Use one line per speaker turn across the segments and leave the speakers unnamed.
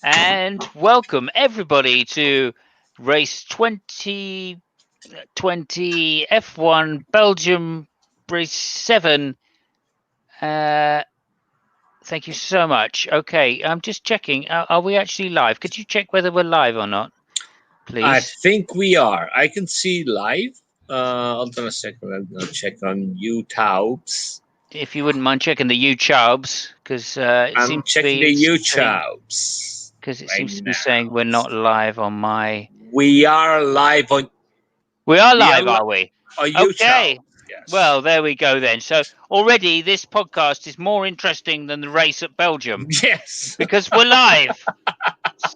And welcome everybody to race 2020 F1 Belgium race 7. Uh, Thank you so much. Okay, I'm just checking. Are we actually live? Could you check whether we're live or not,
I
please?
think we are. I can see live. Hold on a second. I'm gonna check on YouTube's.
If you wouldn't mind checking the YouTubes, because it
I'm
seems to
checking
be
the
saying
YouTube's right now.
we're not live on my.
We are live on.
We are
We are
live, are we?
on YouTube.
Okay.
Yes.
Well, there we go then. So already this podcast is more interesting than the race at Belgium
Yes.
because we're live.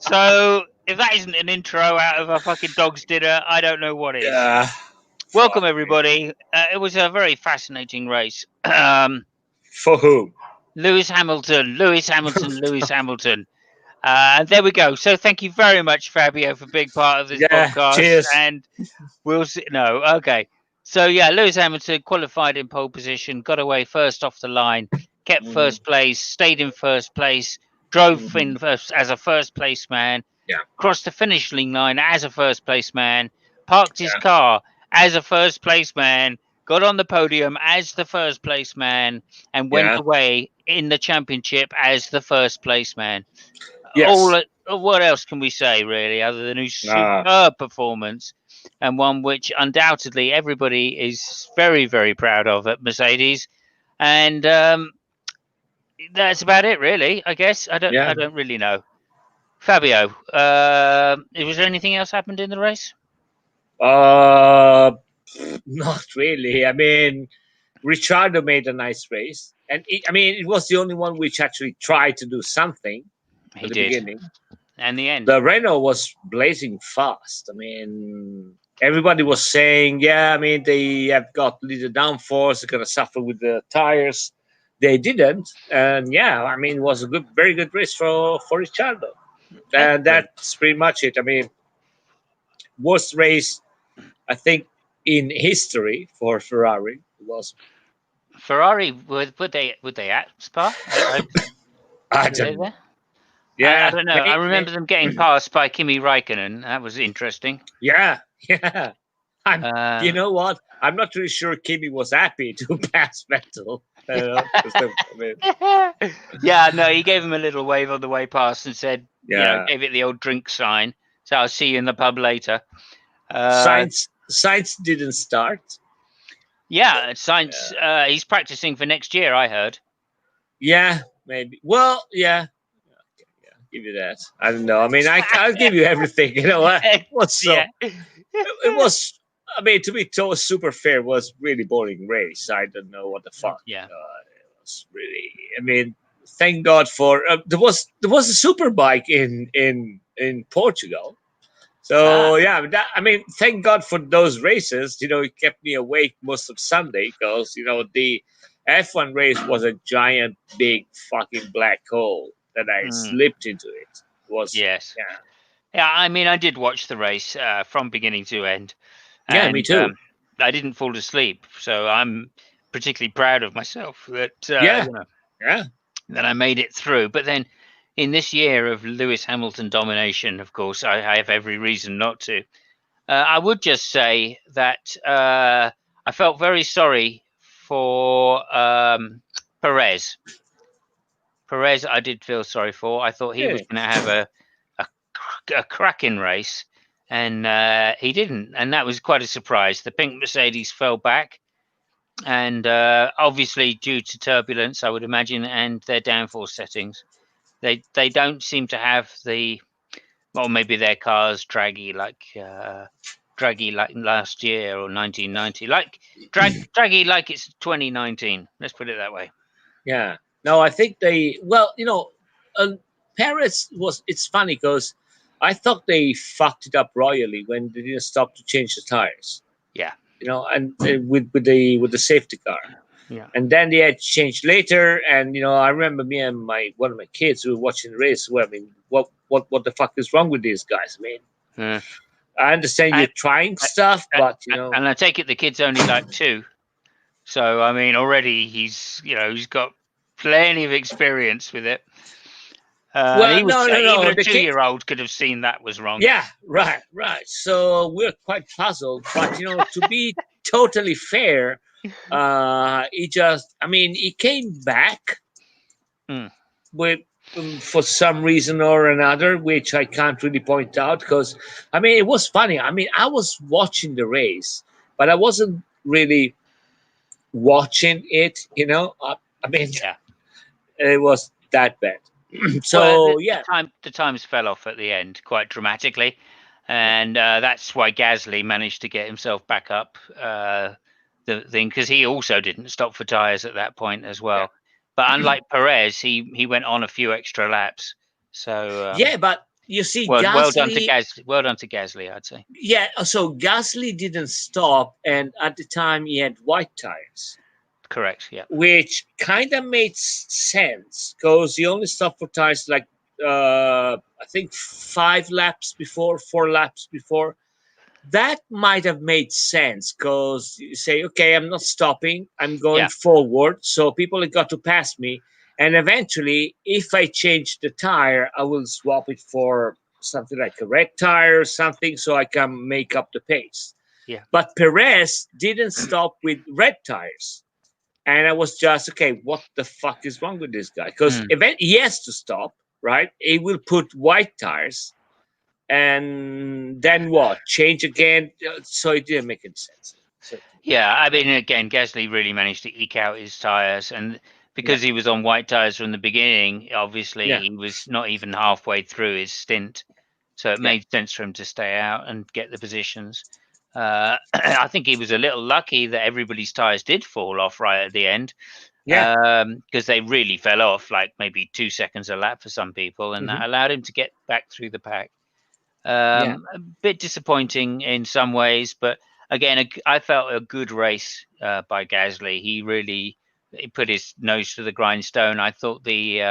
So if that isn't an intro out of a fucking dog's dinner, I don't know what is.
Yeah.
Welcome
Fuck me.
everybody. It was a very fascinating race.
For whom?
Lewis Hamilton, Lewis Hamilton. There we go. So thank you very much, Fabio, for being part of this
Yeah.
podcast.
Cheers.
And we'll see. No, okay. So yeah, Lewis Hamilton qualified in pole position, got away first off the line, kept
Mhm,
first place, stayed in first place, drove
mhm.
in first as a first place man,
Yeah.
crossed the finishing line as a first place man, parked his
Yeah.
car as a first place man, got on the podium as the first place man, and went
Yeah.
away in the championship as the first place man.
Yes.
What else can we say really, other than his
Uh,
superb performance, and one which undoubtedly everybody is very, very proud of at Mercedes, and that's about it, really. I guess I
yeah.
don't really know. Fabio, was there anything else happened in the race?
Uh, Not really. I mean, Ricciardo made a nice race, and it was the only one which actually tried to do something at
He
the
did,
beginning.
and the end.
The Renault was blazing fast. I mean, everybody was saying, "Yeah, I mean, they have got little downforce. They're gonna suffer with the tires." They didn't, and yeah, I mean, it was a very good race for Ricciardo, and
Excellent.
that's pretty much it. I mean, worst race I think in history for Ferrari was.
Ferrari would they at Spa?
I
Were they
don't
there?
know.
I
Yeah,
don't know. I remember them getting passed by Kimi Raikkonen. That was interesting.
yeah, yeah. I'm. You
Uh,
know what? I'm not really sure Kimi was happy to pass Vettel. You know, 'cause I mean,
yeah, no, he gave him a little wave on the way past and said,
yeah.
gave it the old drink sign. So I'll see you in the pub later. Uh,
Science didn't start.
yeah, Science,
Yeah,
he's practicing for next year, I heard.
yeah, maybe. Well, yeah, yeah. Give you that. I don't know. I mean, I'll give you everything. You know what? What's
yeah.
so? It was. I mean, to be told super fair, it was really boring race. I don't know what the fuck.
Yeah.
It was really. I mean, thank God for there was a super bike in Portugal.
Ah,
So yeah, I mean, thank God for those races. You know, it kept me awake most of Sunday because the F1 race was a giant, big, fucking black hole that I
mm,
slipped into. It was
yes.
yeah,
Yeah, I mean, I did watch the race from beginning to end,
yeah, me
and
too.
I didn't fall asleep. So I'm particularly proud of myself that
Yeah, yeah,
that I made it through. But then, in this year of Lewis Hamilton domination, of course, I have every reason not to. I would just say that I felt very sorry for Perez. Perez, I did feel sorry for. I thought he was
yeah.
going to have a, a cracking race, and he didn't. And that was quite a surprise. The pink Mercedes fell back, and obviously due to turbulence, I would imagine, and their downforce settings. They don't seem to have the, well, maybe their cars draggy like last year or 1990, like draggy like it's 2019. Let's put it that way.
Yeah. No, I think they. Well, Paris was. It's funny because I thought they fucked it up royally when they didn't stop to change the tires.
Yeah,
And with the safety car,
yeah.
and then they had changed later. And I remember me and my one of my kids who were watching the race. Well, I mean, what the fuck is wrong with these guys? I mean,
Uh,
I understand you're
and,
trying stuff, but
and I take it the kid's only like 2, so I mean already he's got plenty of experience with it. And
Well,
he would
no, no,
say even
no.
a 2-year-old could have seen that was wrong.
Yeah, right, right. So we're quite puzzled, but to be totally fair, he came back
Mm.
with for some reason or another, which I can't really point out because it was funny. I was watching the race, but I wasn't really watching it. I mean,
Yeah.
it was that bad.
Well,
So yeah,
the times fell off at the end quite dramatically, and that's why Gasly managed to get himself back up the thing, because he also didn't stop for tires at that point as
yeah,
well. But unlike Perez, he went on a few extra laps. So
yeah. But you see,
well done to
Gasly.
Gasly. Well done to Gasly, I'd say.
Yeah, so Gasly didn't stop, and at the time he had white tires,
Correct. Yeah.
which kind of made sense because he only stopped for tires like I think 5 laps before, 4 laps before. That might have made sense because you say, okay, I'm not stopping, I'm going
Yeah.
forward, so people have got to pass me, and eventually, if I change the tire, I will swap it for something like a red tire or something, so I can make up the pace.
Yeah.
But Perez didn't stop with red tires. And I was just, okay, what the fuck is wrong with this guy? Because
Mm.
he has to stop, right? He will put white tires and then what? Change again? So it didn't make any sense. So,
Yeah, I mean, again, Gasly really managed to eke out his tyres, and
yeah,
because he was on white tyres from the beginning, obviously
yeah,
he was not even halfway through his stint, so it
yeah,
made sense for him to stay out and get the positions. I think he was a little lucky that everybody's tyres did fall off right at the end,
yeah.
because they really fell off, like maybe 2 seconds a lap for some people, and
Hmm.
that allowed him to get back through the pack.
Yeah.
A bit disappointing in some ways, but again, I felt a good race by Gasly. He put his nose to the grindstone. I thought the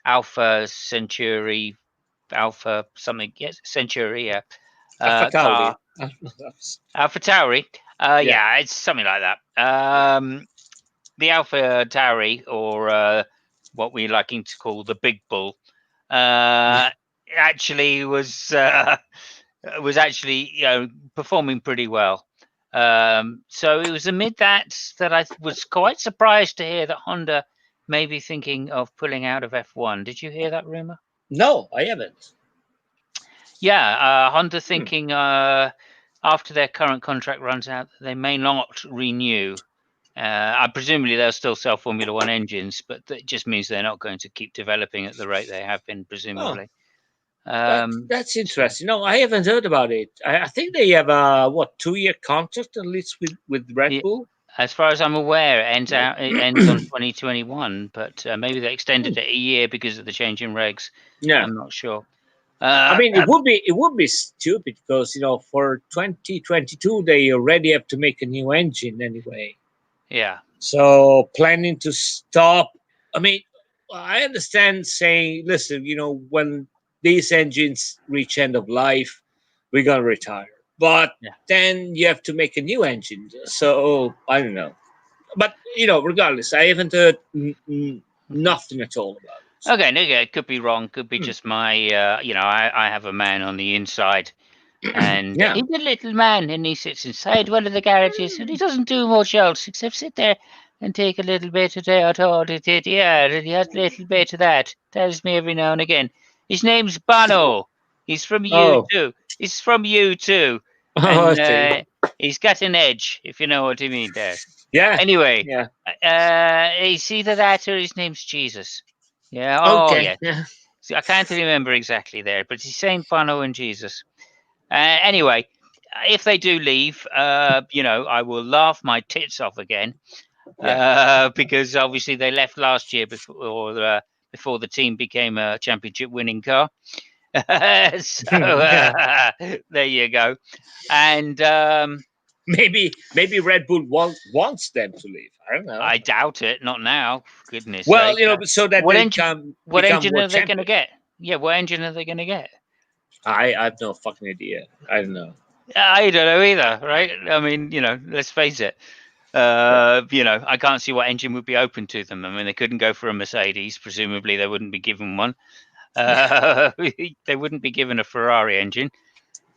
Alpha Centauri, Alpha something, yes, Centauri, yeah,
Alpha Tauri.
car, Alpha Tauri,
Yeah.
yeah, it's something like that. The Alpha Tauri, or what we liking to call the Big Bull, uh, actually was actually performing pretty well. So it was amid that I was quite surprised to hear that Honda may be thinking of pulling out of F1. Did you hear that rumor?
No, I haven't.
Yeah, Honda
Hmm.
thinking after their current contract runs out, they may not renew. Presumably they'll still sell Formula One engines, but that just means they're not going to keep developing at the rate they have been,
Oh,
presumably.
that's
So
interesting. No, I haven't heard about it. I think they have a 2-year contract at least with Red
yeah,
Bull.
as far as I'm aware, it ends on
Hmm.
2021, but maybe they extended it a year because of the change in regs.
Yeah.
I'm not sure.
I
Uh,
mean, it would be stupid because for 2022 they already have to make a new engine anyway.
yeah,
So planning to stop. I mean, I understand saying, listen, when these engines reach end of life, we're gonna retire. But
yeah.
then you have to make a new engine. So I don't know. But regardless, I haven't heard
Okay.
nothing at all about it.
Okay, no, yeah, it could be wrong. Could be
Hmm.
just my, I have a man on the inside, and
Yeah.
he's a little man, and he sits inside one of the garages, and he doesn't do much else except sit there and take a little bit of that. Oh, yeah, he has a little bit of that. Tells me every now and again. His name's Bono. He's from you
Oh.
too. He's from you too,
Oh, I
and
see.
he's got an edge, if you know what I mean. There.
Yeah.
Anyway,
Yeah.
he's either that or his name's Jesus. Yeah. Oh,
Okay.
yeah.
Yeah.
See, I can't remember exactly there, but he's Saint Bono and Jesus. Anyway, if they do leave, I will laugh my tits off again,
Yeah.
because obviously they left last year before the team became a championship winning car. So
Yeah.
there you go. And
Maybe Red Bull wants them to leave. I don't know.
I doubt it. Not now. For goodness
Well,
sake.
so that
What
they
engine?
can
What
become
engine are
world
they going to
champion.
get? Yeah, what engine are they going to get?
I have no fucking idea. I don't know.
I don't know either, right? I mean, let's face it.
Yeah.
I can't see what engine would be open to them. I mean, they couldn't go for a Mercedes. Presumably, they wouldn't be given one. Uh, they wouldn't be given a Ferrari engine.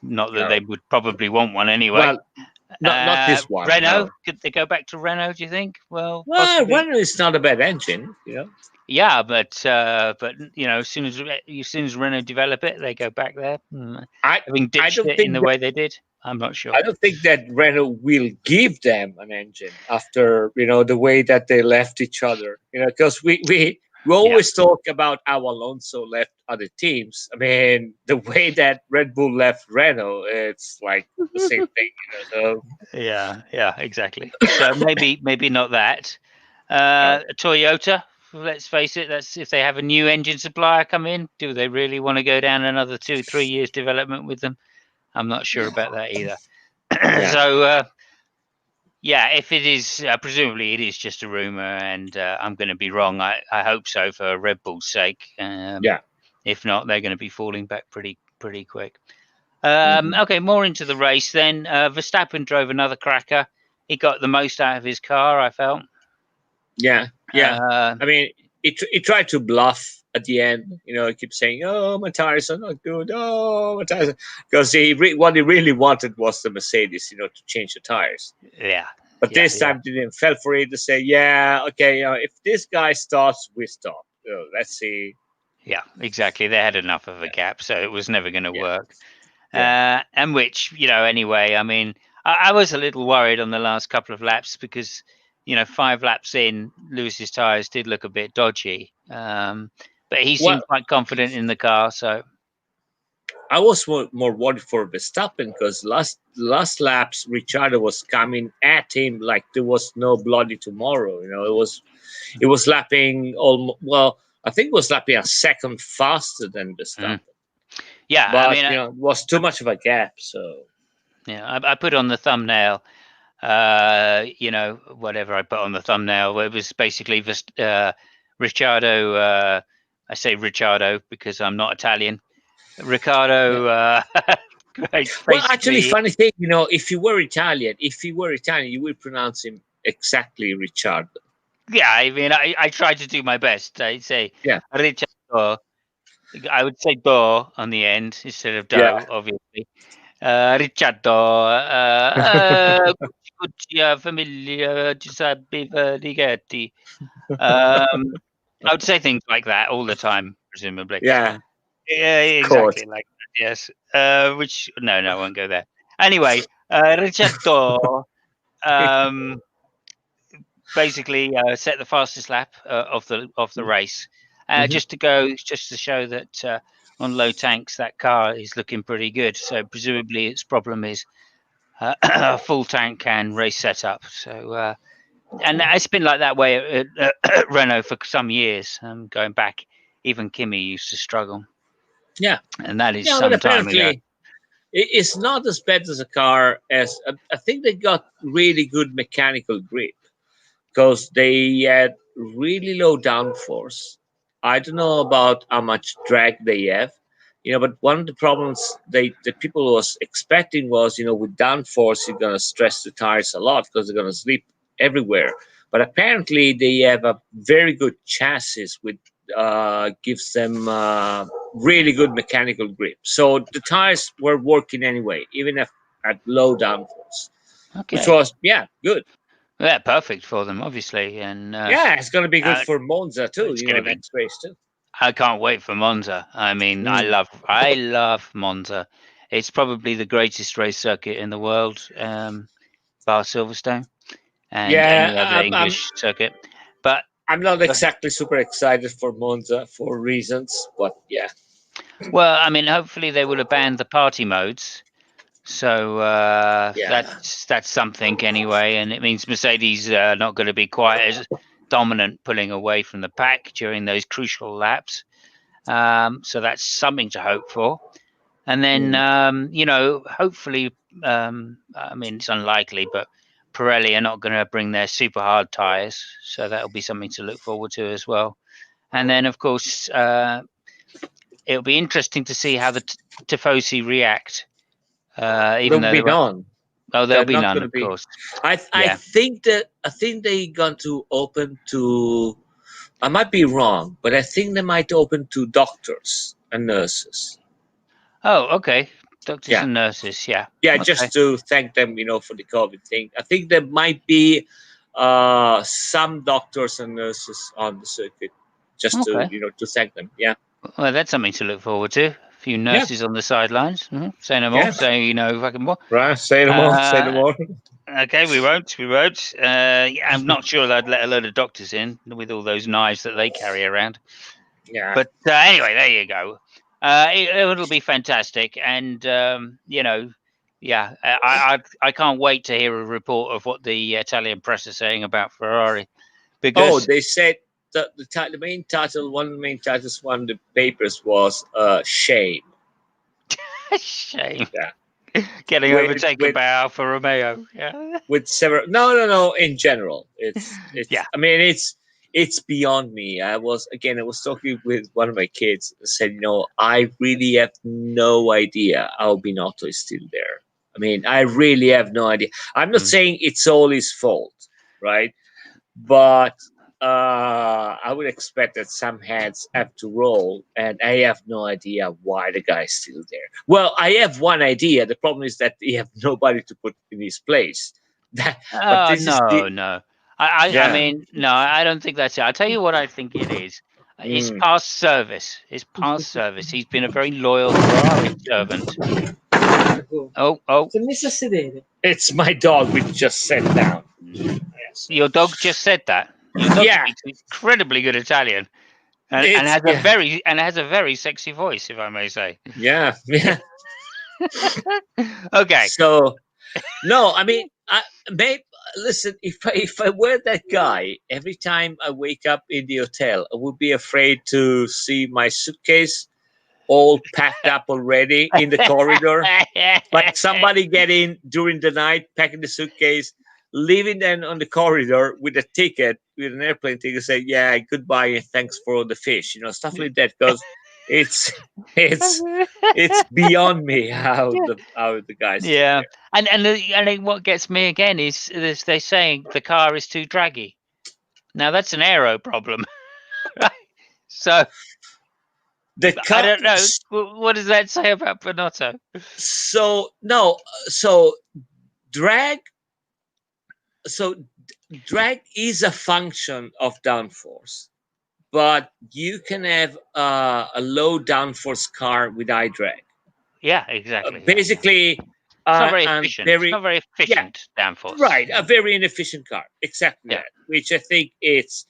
Not that
No.
they would probably want one anyway.
Well, not this one.
Renault,
No.
could they go back to Renault? Do you think? Well,
Well,
possibly.
one is not a bad engine, you know.
Yeah, but you know, as soon as Renault develop it, they go back there.
I
Having
I
ditched
don't
it in
think
the
that,
way they did, I'm not sure.
I don't think that Renault will give them an engine after, the way that they left each other. Because we
Yeah,
always talk about how Alonso left other teams. I mean, the way that Red Bull left Renault, it's like the same thing. So
yeah, exactly. So maybe not that.
no.
Toyota. Let's face it. That's if they have a new engine supplier come in. Do they really want to go down another 2-3 years development with them? I'm not sure about that either.
Yeah,
So yeah, if it is, presumably it is just a rumor, and I'm going to be wrong. I hope so for Red Bull's sake.
yeah.
If not, they're going to be falling back pretty quick.
Hmm.
Okay, more into the race then. Verstappen drove another cracker. He got the most out of his car, I felt.
Yeah, yeah.
Uh,
I mean, he tried to bluff at the end. He kept saying, "Oh, my tires are not good. Oh, my tires," because what he really wanted was the Mercedes, to change the tires.
yeah,
But
yeah,
this
yeah,
time, they didn't fell for it to say, "Yeah, okay, if this guy starts, we stop. Let's see."
yeah, exactly. They had enough of a
Yeah,
gap, so it was never going to
yeah,
work.
yeah.
And which, anyway, I mean, I was a little worried on the last couple of laps because, 5 laps in, Lewis's tyres did look a bit dodgy. But he
Well,
seemed quite confident in the car, so
I was more worried for Verstappen because last laps, Ricciardo was coming at him like there was no bloody tomorrow. It was lapping well. I think it was lapping a second faster than
mm.
Verstappen,
Yeah. I
but
mean,
it was too much of a gap. So
yeah, I put on the thumbnail, whatever I put on the thumbnail, it was basically just Ricciardo. I say Ricciardo because I'm not Italian.
yeah.
Ricardo,
Well, actually,
basically,
funny thing, if he were Italian, you would pronounce him exactly Ricciardo.
yeah. I mean, I tried to do my best. I'd say
Yeah,
Ricciardo. I would say do on the end instead of
yeah.
do, obviously. Ricciardo, Cuccia, famiglia, Giuseppe Verdighetti. Um, I would say things like that all the time, presumably.
Yeah,
Yeah,
of course.
exactly like that. Yes. Which no, I won't go there. Anyway, Ricciardo um, basically set the fastest lap of the race,
Hmm.
just to show that on low tanks that car is looking pretty good. So presumably its problem is a full tank and race setup. So and it's been like that way at Renault for some years. Going back, even Kimi used to struggle,
Yeah,
and that is
yeah, but
some time ago.
apparently it's not as bad as a car as I think they got really good mechanical grip because they had really low downforce. I don't know about how much drag they have, but one of the problems the people was expecting was, with downforce you're gonna stress the tires a lot because they're gonna slip everywhere. But apparently they have a very good chassis with gives them really good mechanical grip. So the tires were working anyway, even if at low downforce, which
Okay,
was good.
yeah, perfect for them, obviously, and
Yeah, it's going to be good
uh,
for Monza too.
it's going to be.
Next race too.
I can't wait for Monza. I mean,
Mm.
I love Monza. It's probably the greatest race circuit in the world, bar Silverstone and
Yeah,
any other English circuit. But
I'm not
uh,
exactly super excited for Monza for reasons, but yeah,
well, I mean, hopefully they will have banned the party modes. So
yeah,
that's something anyway, and it means Mercedes are not going to be quite as dominant pulling away from the pack during those crucial laps. So that's something to hope for. And then,
mm.
hopefully, I mean, it's unlikely, but Pirelli are not going to bring their super hard tyres. So that'll be something to look forward to as well. And then, of course, it'll be interesting to see how the Tifosi react, even
There'll
though
be
they won't.
none.
Oh, there'll
They're
be
not
none,
going to
of
be.
course.
I
Yeah.
think they going to open to I might be wrong, but I think they might open to doctors and nurses.
Oh, okay. Doctors
Yeah,
and nurses. Yeah.
yeah,
Okay.
just to thank them, for the COVID thing. I think there might be some doctors and nurses on the circuit, just to
Okay.
to thank them. Yeah,
Well, that's something to look forward to. A few
yeah,
nurses on the sidelines. Say no more.
yeah.
Say fucking more.
Right. Say no more. Say no
Uh,
more.
okay, we won't. We won't. Yeah, I'm not sure I'd let a load of doctors in with all those knives that they carry around.
Yeah.
But anyway, there you go. It'll be fantastic, and yeah, I can't wait to hear a report of what the Italian press are saying about Ferrari,
Oh,
because
they said the main title, one of the main titles, one of the papers was shame.
shame
Yeah.
getting
With
overtaken
with
by Alfa Romeo. Yeah,
with several, no, in general, it's
yeah.
I mean, it's beyond me. I was talking with one of my kids and said, I really have no idea how Binotto is still there. I mean, I really have no idea. I'm not
Mm.
saying it's all his fault, right? But I would expect that some heads have to roll, and I have no idea why the guy's still there. Well, I have one idea. The problem is that he have nobody to put in his place. But
Oh
this is
no,
the
no. I
yeah.
mean, no, I don't think that's it. I'll tell you what I think it is. It's
Mm.
past service. It's past service. He's been a very loyal Ferrari servant. Oh, oh,
It's my dog which just sat down. Yes.
your dog just said that. Your dog
Yeah,
speaks incredibly good Italian, and
it's yeah,
has a very sexy voice, if I may say.
yeah, yeah.
Okay.
So no, I mean, babe, listen. If I were that guy, every time I wake up in the hotel, I would be afraid to see my suitcase all packed up already in the corridor. Like somebody get in during the night, packing the suitcase, leaving them on the corridor with a ticket, with an airplane ticket, say, "Yeah, goodbye and thanks for the fish," stuff like that. Because it's it's it's beyond me how the guys still
Yeah,
there.
and what gets me again is they saying the car is too draggy. Now that's an aero problem, right? So
The
I
car.
don't know. What does that say about Bonotto?
So no, so drag. So drag is a function of downforce, but you can have a low downforce car with high drag.
Yeah, exactly. Yeah, yeah.
Basically,
It's not very
and
efficient. It's
very
not very
yeah,
efficient downforce.
right, a very inefficient car. Exactly
Yeah.
that. Which I think it's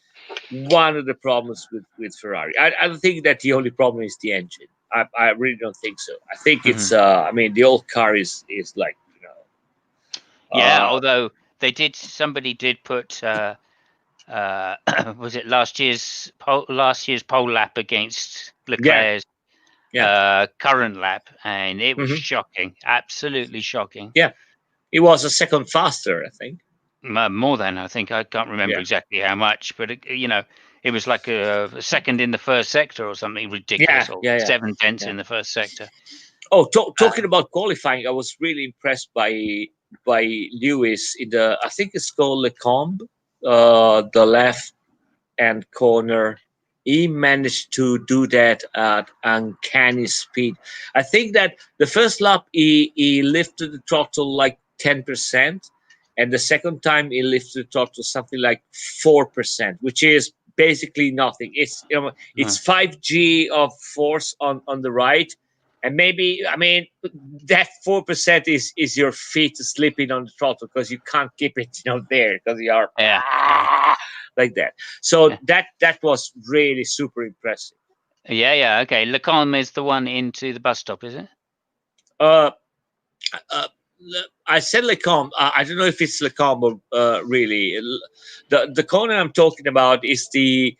one of the problems with Ferrari. I don't think that the only problem is the engine. I really don't think so. I think it's
Hmm.
I mean, the old car is like
Yeah.
uh
Although somebody did put uh, was it last year's pole lap against
yeah,
Leclerc's
yeah.
current lap, and it was
Hmm.
shocking, absolutely shocking.
Yeah, it was a second faster, I think.
More than I think. I can't remember
Yeah,
exactly how much, but it was like a second in the first sector or something
yeah,
ridiculous, or
yeah, yeah,
7/10
yeah.
in the first sector.
Oh,
Uh,
talking about qualifying, I was really impressed by Lewis in the, I think it's called Lecombe, the left hand corner. He managed to do that at uncanny speed. I think that the first lap he lifted the throttle like 10%, and the second time he lifted the throttle something like 4%, which is basically nothing. It's
uh,
5G of force on the right, and maybe, I mean, that 4% is your feet slipping on the throttle because you can't keep it there because you are
yeah, yeah,
like that. So
yeah,
that was really super impressive.
yeah, yeah. Okay, Lecombe is the one into the bus stop, is it?
Uh, uh, I said Lecombe. I don't know if it's Lecombe or really. The corner I'm talking about is the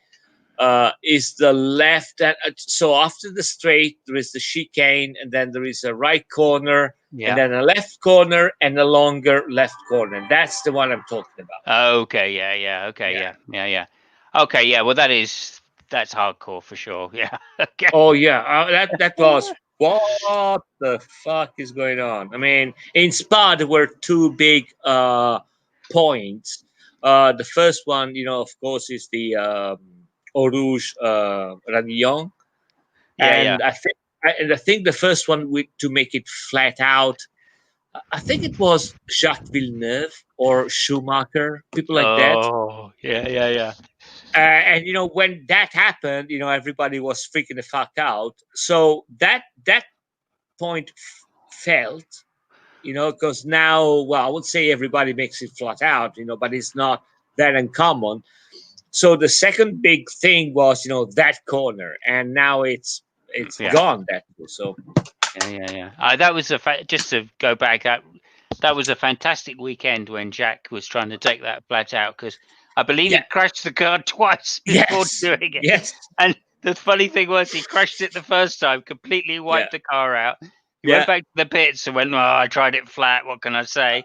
left. So after the straight, there is the chicane, and then there is a right corner, and
Yeah.
then a left corner, and a longer left corner. That's the one I'm talking about.
Okay. Yeah. Yeah. Okay.
Yeah.
Yeah. Yeah. Yeah. Okay. Yeah. Well, that's hardcore for sure. Yeah. Okay.
Oh yeah, that was what the fuck is going on? I mean, in Spa there were two big points. The first one, of course, is the Eau Rouge, Radillon,
Yeah, yeah.
and I think the first one to make it flat out. I think it was Jacques Villeneuve or Schumacher, people like that.
Oh, yeah, yeah, yeah.
And when that happened, everybody was freaking the fuck out. So that point felt, because now, well, I would say everybody makes it flat out, but it's not that uncommon. So the second big thing was, that corner, and now it's
Yeah.
gone. So
Yeah, yeah, yeah. That was just to go back. That was a fantastic weekend when Jack was trying to take that flat out because I believe he
yeah,
crashed the car twice before
yes,
doing it.
yes,
And the funny thing was, he crashed it the first time, completely
yeah,
wiped the car out. He went
yeah,
back to the pits and went, "Oh, I tried it flat. What can I say?"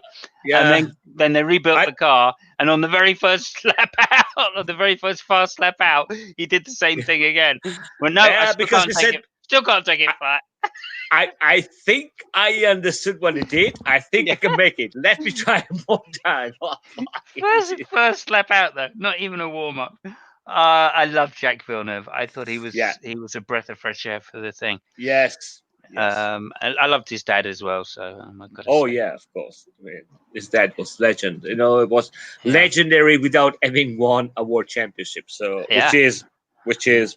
And
yeah.
then they rebuilt
I
the car, and on the very first lap out, on the very first fast lap out, he did the same thing again. Well, no, I
Yeah, because he said,
still can't take it
I,
flat.
I think I understood what he did. I think I
Yeah.
can make it. Let me try one more time. Oh, fuck.
First lap out though, not even a warm up. I love Jack Villeneuve. I thought
Yeah.
he was a breath of fresh air for the thing.
Yes. Yes.
I loved his dad as well. So I've got to
Oh
say,
yeah, of course. I mean, his dad was legend. It was
yeah,
legendary without having won a world championship. So which
yeah,
is which
yeah.
is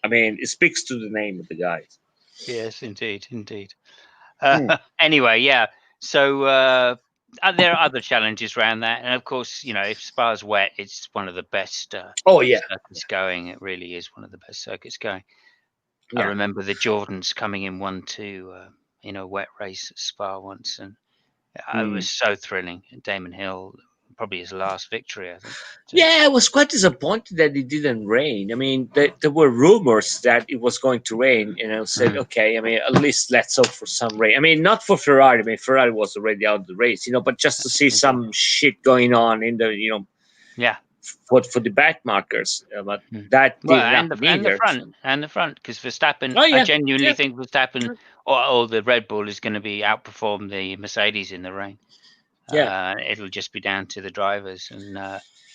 I mean, it speaks to the name of the guy.
Yes, indeed, indeed.
Hmm.
Anyway, yeah. So there are other challenges around that, and of course, if Spa's wet, it's one of the best
Oh yeah.
circuits going. It really is one of the best circuits going. I
Yeah.
remember the Jordans coming in 1-2 in a wet race at Spa once, and it
Hmm.
was so thrilling. Damon Hill, probably his last victory, I think. So,
Yeah, I was quite disappointed that it didn't rain. I mean, there were rumors that it was going to rain, and I said,
mhm.
okay, I mean, at least let's hope for some rain. I mean, not for Ferrari. I mean, Ferrari was already out of the race, but just to see
Indeed.
some shit going on in the,
Yeah.
for the back markers. But
Mm.
that
Well,
didn't happen either. So.
and the front, because Verstappen,
Oh
I
yeah,
genuinely
yeah,
think Verstappen or the Red Bull is going to be outperform the Mercedes in the rain.
yeah.
It'll just be down to the drivers, and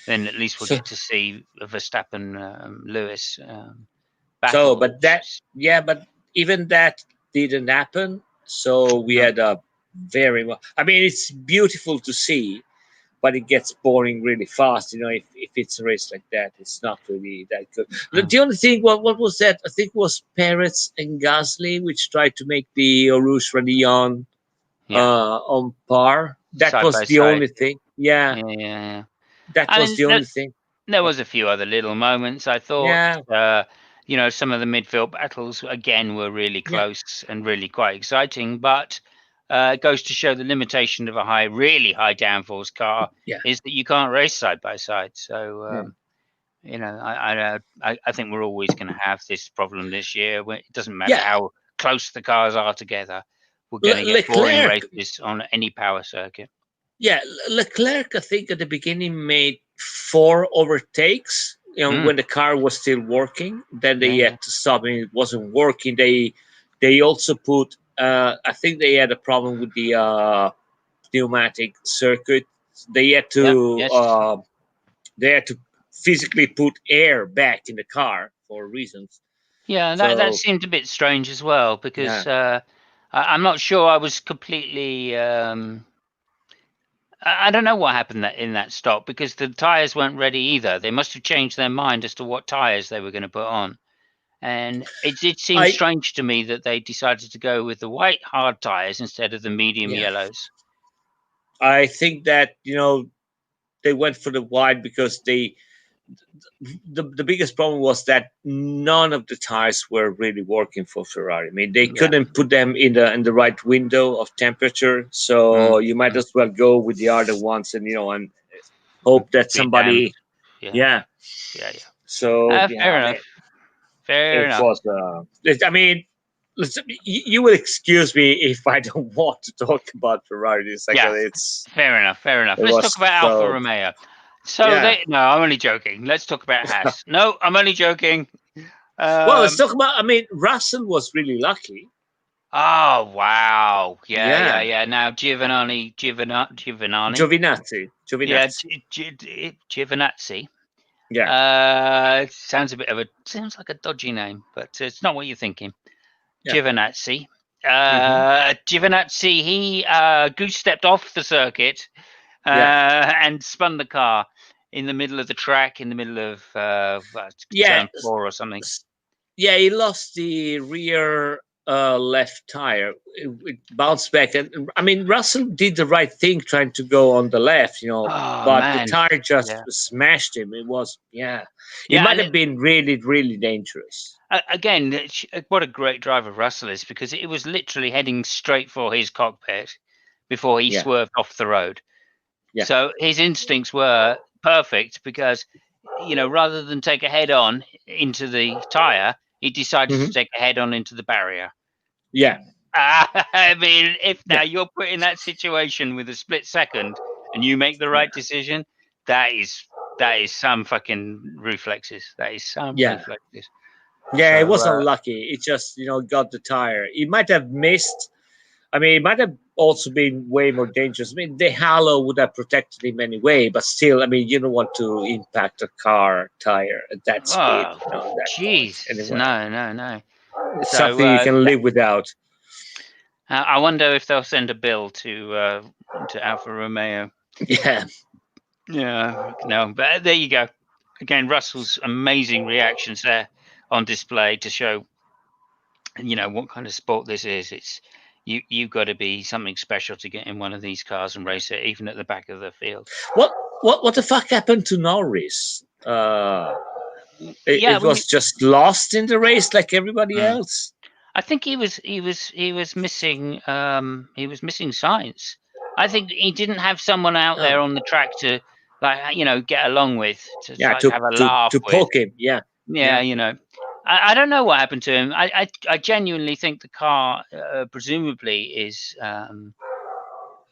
then at least we'll
So,
get to see a Verstappen Lewis
so,
battle.
but that, yeah, but even that didn't happen. So we
No.
had a very well. I mean, it's beautiful to see, but it gets boring really fast. If it's a race like that, it's not really that good.
Mm.
The only thing, what was that? I think it was Perez and Gasly, which tried to make the Rouge Radillon
Yeah,
on par. That
side
was
by
the
side.
only thing. Yeah,
Yeah, yeah, yeah.
that
I
was
mean,
the only thing.
there was a few other little moments. I thought,
Yeah,
some of the midfield battles again were really
yeah,
close and really quite exciting. But it goes to show the limitation of a really high downforce car
yeah.
is that you can't race side by side. So
Hmm.
I think we're always going to have this problem this year. It doesn't matter
Yeah,
how close the cars are together. We're going to get boring
Leclerc.
races on any power circuit.
Yeah, Leclerc, I think at the beginning made four overtakes.
Mm,
When the car was still working, then they
yeah, yeah,
had to stop. I mean, it wasn't working. They also put. I think they had a problem with the pneumatic circuit. They had
yeah,
to.
yes.
They had to physically put air back in the car for reasons.
Yeah, that
So
seemed a bit strange as well
yeah,
because I'm not sure I was completely. I don't know what happened in that stop because the tires weren't ready either. They must have changed their mind as to what tires they were going to put on, and it did seem
I
strange to me that they decided to go with the white hard tires instead of the medium
yeah,
yellows.
I think that they went for the wide because the biggest problem was that none of the tires were really working for Ferrari. I mean, they
Yeah,
couldn't put them in the right window of temperature,
mm,
so you might
mm,
as well go with the other ones and
mm.
hope that
Be damned.
somebody,
Yeah,
yeah.
yeah, yeah.
So yeah,
Fair
I
enough.
mean,
Fair
it
enough.
was. I mean, listen, you will excuse me if I don't want to talk about Ferrari. It's like
Yeah, fair enough. Fair enough.
it
Let's talk
was
about Alfa
so
Romeo. So
yeah.
no, I'm only joking. Let's talk about Haas. No, I'm only joking.
Well, let's
Um,
talk about. I mean, Russell was really lucky.
oh wow, yeah, yeah,
Yeah,
yeah. Now Giovanni,
Giovinazzi,
yeah,
Giovinazzi.
Giovinazzi.
Yeah.
It sounds like a dodgy name, but it's not what you're thinking.
Yeah.
Giovinazzi.
Hmm.
Giovinazzi, he goose stepped off the circuit
Yeah.
and spun the car in the middle of the track, in the middle of
Yeah.
turn 4 or something.
Yeah, he lost the rear left tire. It bounced back, and I mean Russell did the right thing trying to go on the left,
Oh
but the
man,
tire just
yeah,
smashed him. It was it
yeah,
might
and
have been really really dangerous.
again, what a great driver Russell is, because it was literally heading straight for his cockpit before he
Yeah,
swerved off the road.
yeah,
So his instincts were perfect, because rather than take a head on into the tire, he decided
hmm
to take a head on into the barrier.
yeah,
I mean, if now
yeah,
you're put in that situation with a split second and you make the right decision, that is some fucking reflexes. That is some
yeah,
reflexes.
yeah. It
So
was unlucky. It just got the tire. It might have missed. I mean, it might have also been way more dangerous. I mean, the halo would have protected him anyway, but still, I mean, you don't want to impact a car tire at that speed,
oh,
at that point.
jeez,
Anyway,
no.
it's
So
something you can live without.
I wonder if they'll send a bill to Alfa Romeo.
Yeah,
Yeah, no, but there you go. Again, Russell's amazing reactions there on display to show, what kind of sport this is. It's you've got to be something special to get in one of these cars and race it, even at the back of the field.
what the fuck happened to Norris?
Yeah,
It was just lost in the race like everybody
mm.
else.
I think he was missing science. I think he didn't have someone out there
Oh,
on the track to, like, get along with, to
yeah,
like have a laugh
to
with.
poke him. Yeah,
Yeah,
yeah.
I don't know what happened to him. I genuinely think the car presumably is,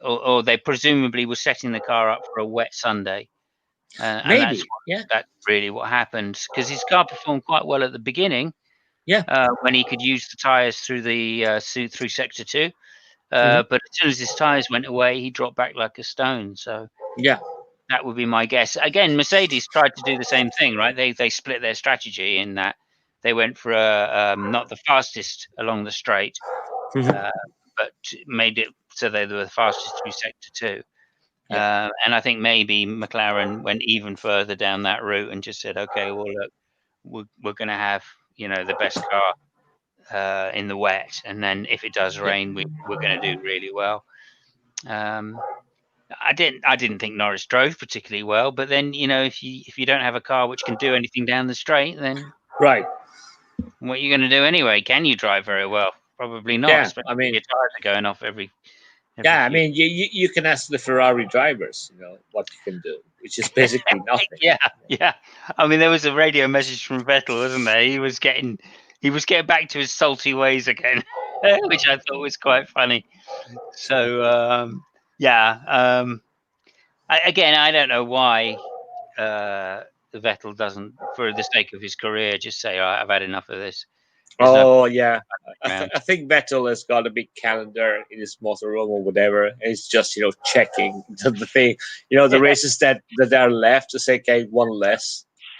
or they presumably were setting the car up for a wet Sunday, and
Maybe. Yeah,
that's really what happened, because his car performed quite well at the beginning,
yeah.
when he could use the tyres through through sector 2.
Hmm.
But as soon as his tyres went away, he dropped back like a stone. So
Yeah,
that would be my guess. Again, Mercedes tried to do the same thing, right? They split their strategy in that they went for not the fastest along the straight,
hmm,
uh, but made it so they were the fastest through sector 2.
yeah,
And I think maybe McLaren went even further down that route and just said, okay, well, look, we're going to have the best car in the wet, and then if it does
yeah.
rain, we're going to do really well. Um, I didn't think Norris drove particularly well, but then if you don't have a car which can do anything down the straight, then
Right.
what are you going to do anyway? Can you drive very well? Probably not,
Yeah.
especially
I
if
mean,
your tires are going off every
yeah. I
few.
mean, you can ask the Ferrari drivers, what you can do, which is basically nothing.
Yeah, yeah. I mean, there was a radio message from Vettel, wasn't there? He was getting back to his salty ways again, which I thought was quite funny. So yeah. Again, I don't know why Vettel doesn't, for the sake of his career, just say, "All right, I've had enough of this. There's no
Oh yeah,
ground."
I think Vettel has got a big calendar in his motorhome or whatever, and it's just checking the thing, the races that are left to say, okay, one
He must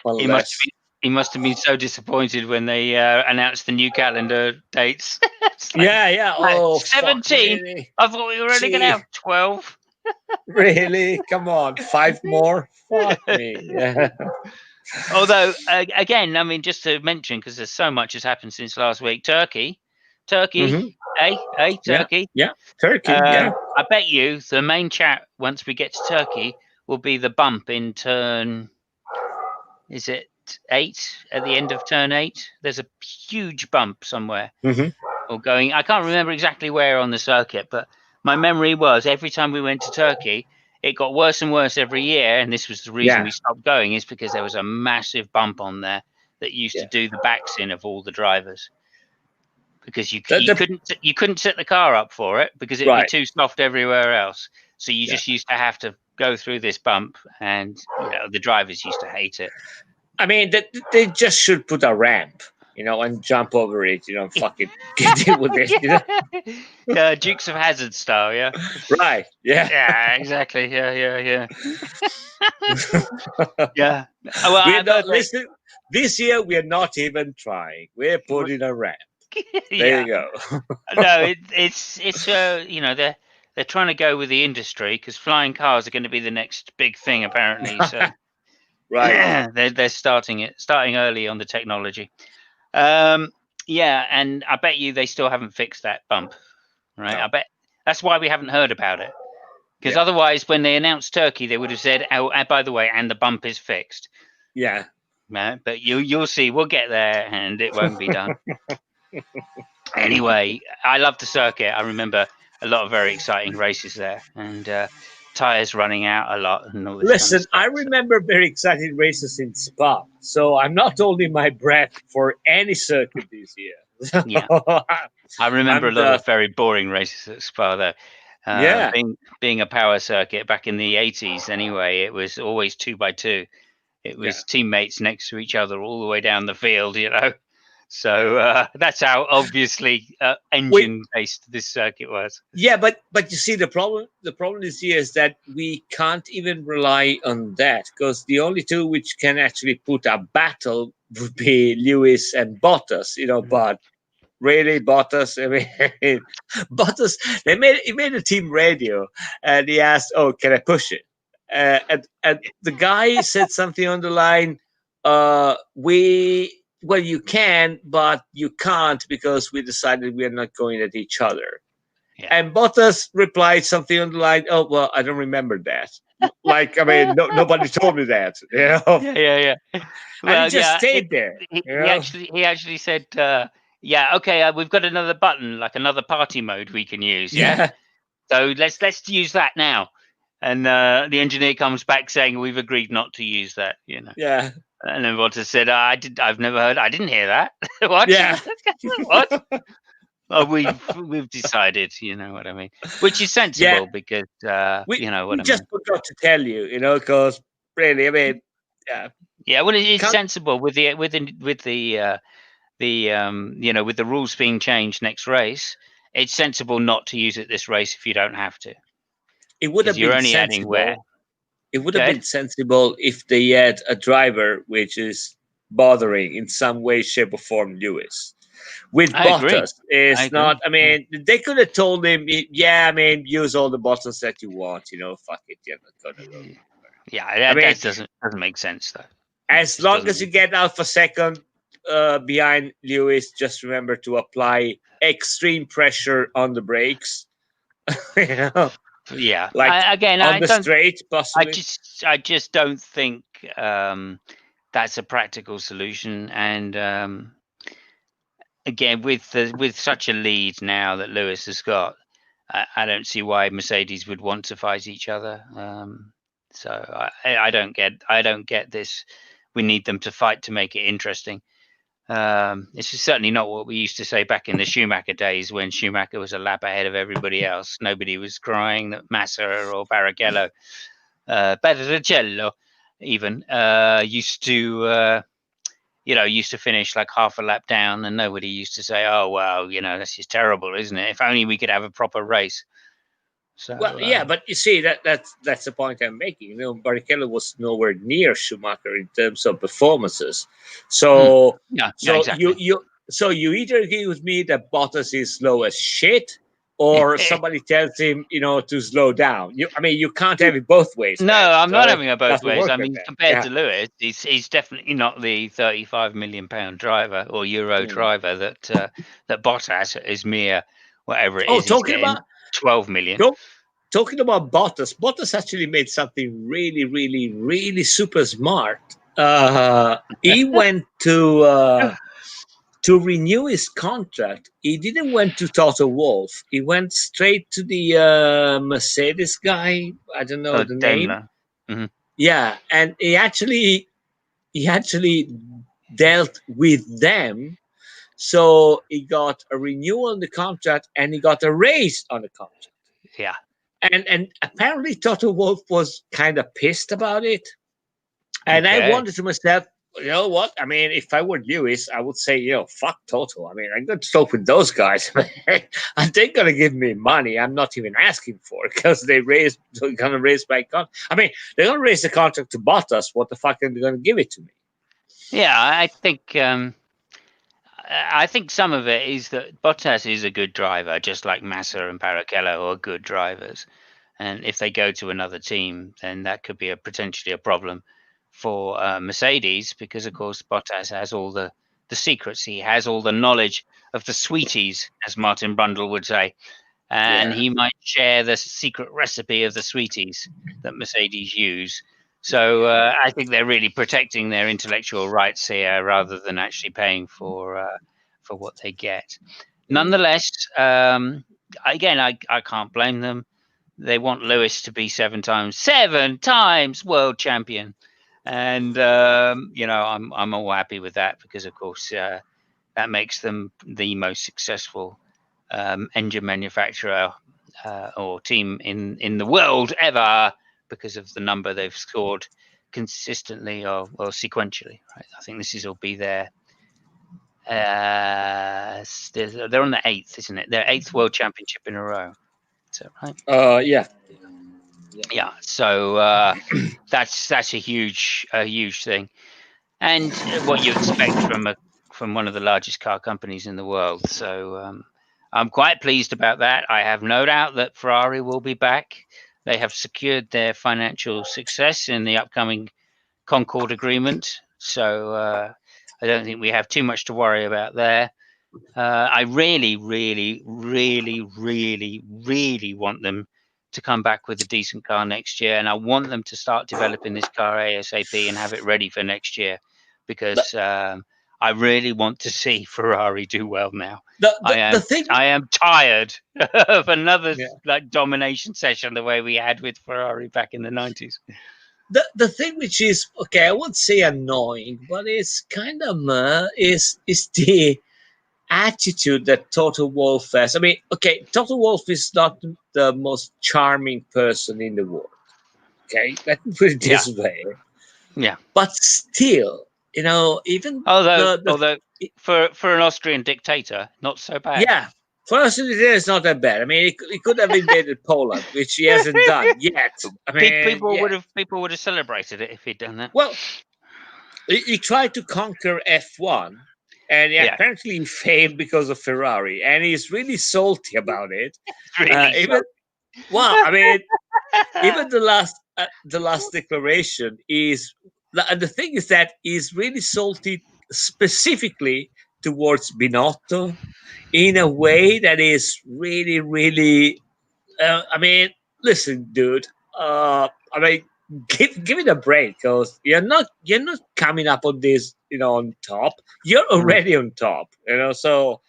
have
less.
been. He must have been so disappointed when they announced the new calendar dates. It's like,
Yeah, yeah.
"Right,
Oh fuck,
17.
really?
I thought we were only going to
Gee,
have 12.
really? Come on, five more? Fuck me. Yeah.
Although, again, I mean, just to mention, because there's so much has happened since last week. Turkey,
Hmm. Yeah,
Turkey.
yeah. Turkey. Yeah.
I bet you the main chat once we get to Turkey will be the bump in turn. Is it 8 at the end of turn 8? There's a huge bump somewhere,
Hmm.
or going. I can't remember exactly where on the circuit, but my memory was every time we went to Turkey, it got worse and worse every year, and this was the reason
Yeah.
we stopped going, is because there was a massive bump on there that used to
Yeah.
do the backs in of all the drivers, because you
The,
you
the,
couldn't you couldn't set the car up for it because it'd be
right.
too soft everywhere else. So you
Yeah.
just used to have to go through this bump, and the drivers used to hate it.
I mean, they just should put a ramp, and jump over it, fuck it, get in with it,
Yeah, Dukes of Hazzard style, yeah.
Right. Yeah.
Yeah, exactly. Yeah. Yeah. Well,
We're
I've
not
heard they.
listen. This year we're not even trying. We're putting a ramp. There
Yeah.
you go.
No, it's they're trying to go with the industry because flying cars are going to be the next big thing apparently. So
Right.
they're starting early on the technology. Um, yeah, and I bet you they still haven't fixed that bump, right? I
No.
bet that's why we haven't heard about it. Because
Yeah.
otherwise, when they announced Turkey, they would have said, "Oh, by the way, and the bump is fixed."
Yeah.
Right? But you'll see, we'll get there, and it won't be done. Anyway, I love the circuit. I remember a lot of very exciting races there, and tires running out a lot, and all this kind of
Listen, I
stuff. So,
remember very exciting races in Spa, so I'm not holding my breath for any circuit this year.
yeah, I remember a
I'm
lot
the
of very boring races at Spa, though.
yeah.
Being a power circuit back in the 80s, anyway, it was always 2x2. It
Yeah.
was teammates next to each other all the way down the field, you know. So that's how obviously
Wait,
engine based this circuit was.
yeah, but you see the problem is here is that we can't even rely on that because the only two which can actually put a battle would be Lewis and Bottas, but really Bottas, I mean Bottas, he made a team radio and he asked, oh, can I push it? And the guy said something on the line, we well, you can, but you can't because we decided we are not going at each other.
Yeah.
And Bottas replied something on the line, "Oh well, I don't remember that. Like, I mean, nobody told me that,
Yeah.
And he
Well,
just
yeah,
stayed there,
he actually said, yeah, okay, we've got another button, like another party mode we can use, yeah.
Yeah,
So let's use that now. And the engineer comes back saying we've agreed not to use that, you know.
yeah,
And then Walter said, I've never heard, I didn't hear that. What?
yeah.
What? Oh, we've decided, you know what I mean, which is
Yeah,
sensible because
we
you know what
we
I
just
mean.
forgot to tell you, because really, I mean, yeah,
Yeah, well, it's
can't,
sensible with the with the rules being changed next race. It's sensible not to use it this race if you don't have to,
it would
because
have
you're
been
only adding wear.
sensible. It would have
Good.
been sensible if they had a driver which is bothering in some way, shape, or form Lewis. With
I agree.
Bottas,
I
it's not.
agree.
I
Yeah.
mean, they could have told him, yeah, I mean, use all the buttons that you want. Fuck it, you're not gonna go.
Yeah,
I mean,
that doesn't make sense though. It
as
just
long
doesn't
as you
make sense.
get out for second behind Lewis, just remember to apply extreme pressure on the brakes. you know,
Yeah.
like
Again,
on the straight, possibly.
I just don't think that's a practical solution. And again, with such a lead now that Lewis has got, I don't see why Mercedes would want to fight each other. So I don't get this. We need them to fight to make it interesting. This is certainly not what we used to say back in the Schumacher days when Schumacher was a lap ahead of everybody else. Nobody was crying that Massa or Barrichello, Barrichello even, used to finish like half a lap down, and nobody used to say, "Oh well, this is terrible, isn't it? If only we could have a proper race." So
Well, yeah, but you see that's the point I'm making. Barrichello was nowhere near Schumacher in terms of performances. So
yeah,
so you
exactly.
you so you either agree with me that Bottas is slow as shit, or somebody tells him to slow down. I mean, you can't have it both ways,
No,
man.
I'm
So
not
it
having it both
doesn't
ways.
work
I
like
mean,
that.
compared
Yeah.
to Lewis, he's definitely not the 35 million pound driver or euro
Mm.
driver that Bottas is mere whatever it
Oh,
is he's
talking
getting,
about
12 million.
talk, talking about Bottas. Bottas actually made something really, really, really super smart. He went to renew his contract. He didn't went to Toto Wolff. He went straight to the Mercedes guy. I don't know the name.
Daimler. Hmm.
Yeah, and he actually dealt with them. So he got a renewal on the contract and he got a raise on the contract.
Yeah.
And apparently Toto Wolff was kind of pissed about it. And I
Okay.
wondered to myself, you know what? I mean, if I were Lewis, I would say, fuck Toto. I mean, I'm going to talk with those guys, and they're going to give me money I'm not even asking for because they're going to raise my contract. I mean, they're going to raise the contract to Bottas. What the fuck are they going to give it to me?
Yeah, I think some of it is that Bottas is a good driver, just like Massa and Barrichello are good drivers. And if they go to another team, then that could be potentially a problem for Mercedes, because of course Bottas has all the secrets. He has all the knowledge of the sweeties, as Martin Brundle would say, and
Yeah.
he might share the secret recipe of the sweeties that Mercedes use. So I think they're really protecting their intellectual rights here rather than actually paying for what they get.
Mm.
Nonetheless, again, I can't blame them. They want Lewis to be seven times world champion, and I'm all happy with that because, of course, that makes them the most successful engine manufacturer or team in the world ever because of the number they've scored consistently or sequentially. Right? I think this will be their. They're on the 8th, isn't it? Their 8th world championship in a row. Is that right?
Yeah.
Yeah. So that's a huge thing, and what you expect from one of the largest car companies in the world. So I'm quite pleased about that. I have no doubt that Ferrari will be back. They have secured their financial success in the upcoming Concord agreement, so I don't think we have too much to worry about there. I really, really, really, really, really want them to come back with a decent car next year, and I want them to start developing this car ASAP and have it ready for next year, because I really want to see Ferrari do well now.
The thing.
I am tired of another
Yeah.
like domination session the way we had with Ferrari back in the 90s.
The thing which is okay, I won't say annoying, but it's kind of is the attitude that Toto Wolff has. I mean, okay, Toto Wolff is not the most charming person in the world. Okay, let me put it
Yeah,
this way.
yeah.
But still, even the
Although for an Austrian dictator, not so bad.
yeah, firstly, it's not that bad. I mean, he could have invaded Poland, which he hasn't done yet. I mean, yeah.
People would have celebrated it if he'd done that.
Well, he tried to conquer F1, and he
Yeah,
apparently failed because of Ferrari, and he's really salty about it.
really.
Even well, I mean, even the last declaration is the thing is that he's really salty specifically towards Binotto in a way that is really really. I mean, listen, dude. I mean, give it a break, because you're not coming up on this, on top. You're
Mm.
already on top, So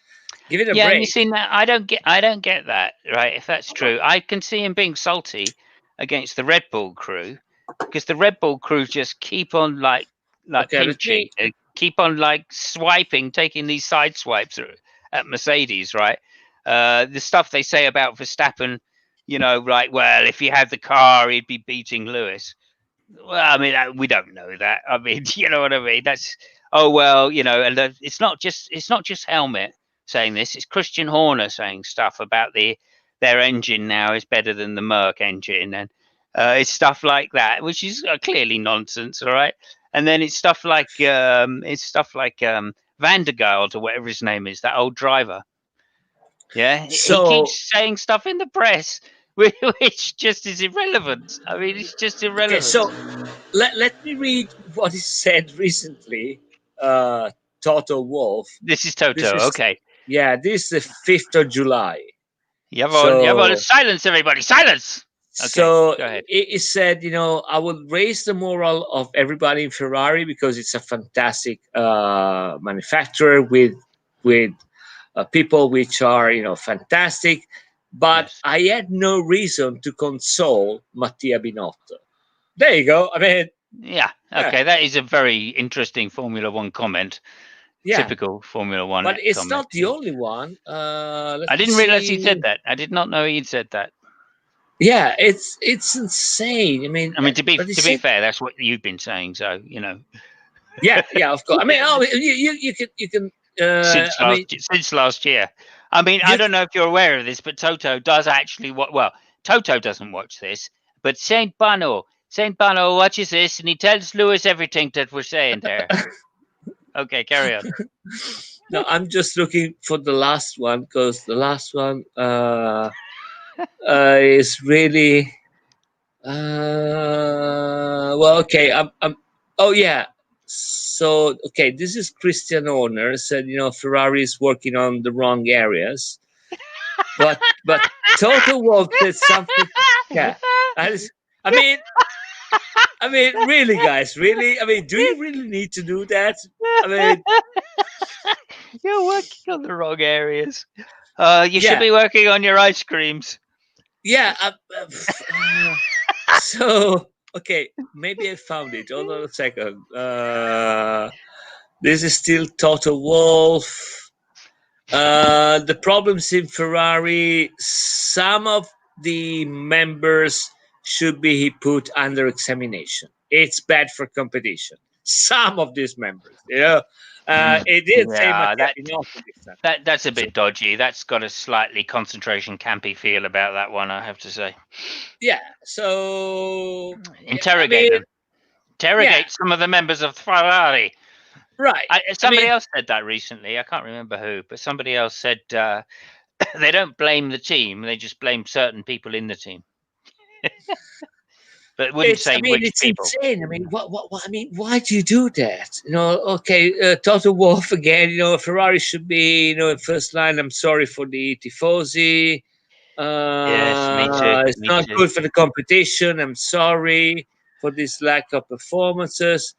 give it a
Yeah, and you
break.
see, I don't get that, right? If that's true, I can see him being salty against the Red Bull crew, because the Red Bull crew just keep on like
Okay, let
pinching,
me.
keep on like swiping, taking these side swipes at Mercedes, right? The stuff they say about Verstappen, like, well, if he had the car, he'd be beating Lewis. Well, I mean, we don't know that. I mean, you know what I mean? That's oh well, and it's not just Helmet saying this. It's Christian Horner saying stuff about their engine now is better than the Merc engine, and it's stuff like that, which is clearly nonsense. All right, and then it's stuff like Vandergaard or whatever his name is, that old driver. Yeah, he
So
keeps saying stuff in the press, which just is irrelevant. I mean, it's just
okay,
irrelevant.
so let me read what he said recently. Toto Wolf.
This is
This
Toto.
is
Okay.
Yeah, this is the 5th of July.
Yavon, Yavon,
So
silence, everybody, silence. Okay,
So
go ahead.
it said, I will raise the morale of everybody in Ferrari because it's a fantastic manufacturer with people which are, fantastic. But
Yes.
I had no reason to console Mattia Binotto. There you go. I mean,
Yeah.
yeah,
Okay, that is a very interesting Formula One comment.
yeah.
Typical Formula One
But it's
comment.
not the only one. Let
I
me
didn't realize he said
see.
that. I did not know he'd said that.
Yeah, it's insane. I mean,
I mean, to be
but he
to be
said
fair, that's what you've been saying. So
Yeah, yeah, of course. I mean, oh, you can.
since
I mean,
last year. I mean, I
you
don't know if you're aware of this, but Toto does actually what? Well, Toto doesn't watch this, but Saint Bano watches this, and he tells Lewis everything that we're saying there. Okay, carry on.
no, I'm just looking for the last one because the last one is really well. Okay, I'm. Oh yeah. So okay, this is Christian Horner said Ferrari is working on the wrong areas, but Toto Wolff said something. Yeah, I, just, I mean, really, guys, really. I mean, do you really need to do that? I mean,
You're working on the wrong areas. You should
yeah,
be working on your ice creams.
yeah. So okay, maybe I found it. Hold on a second. This is still Toto Wolff. The problems in Ferrari. Some of the members should be put under examination. It's bad for competition. Some of these members, it didn't say
Yeah,
Mattia Binotto this time.
that's a
So
bit dodgy. That's got a slightly concentration campy feel about that one, I have to say.
yeah, so yeah, I
Interrogate
mean,
them.
yeah,
Interrogate some of the members of Ferrari.
right. I
Somebody
mean,
else said that recently. I can't remember who, but somebody else said they don't blame the team; they just blame certain people in the team, but wouldn't
I
say
mean,
which
it's
people.
insane. I mean, what? I mean, why do you do that? Okay, Toto Wolff again. Ferrari should be, in first line. I'm sorry for the tifosi.
Yes, me too.
It's
Me
not
too.
good for the competition. I'm sorry for this lack of performances.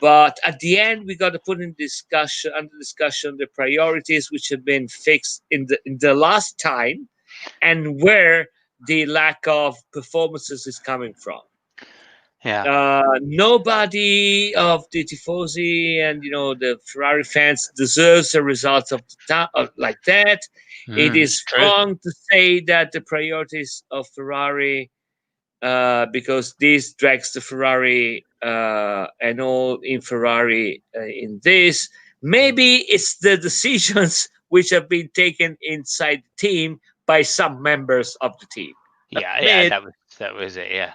But at the end, we got to put in discussion the priorities which have been fixed in the last time, and where the lack of performances is coming from.
Yeah.
Nobody of the tifosi and the Ferrari fans deserves a result of the like that. It
It's
is
true.
wrong to say that the priorities of Ferrari, because this drags the Ferrari and all in Ferrari in this. Maybe it's the decisions which have been taken inside the team by some members of the team. I
Yeah, yeah,
mean,
that was it. Yeah.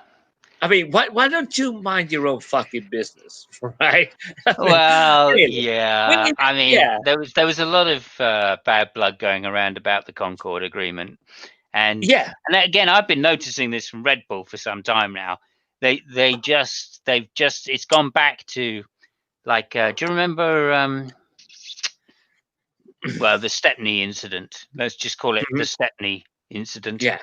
why don't you mind your own fucking business, right?
Well,
Really,
yeah. I mean,
yeah,
there was a lot of bad blood going around about the Concord Agreement, and
yeah.
again, I've been noticing this from Red Bull for some time now. They've just it's gone back to like. Do you remember? Well, the Stepney incident. Let's just call it
Mhm.
the Stepney incident.
Yeah,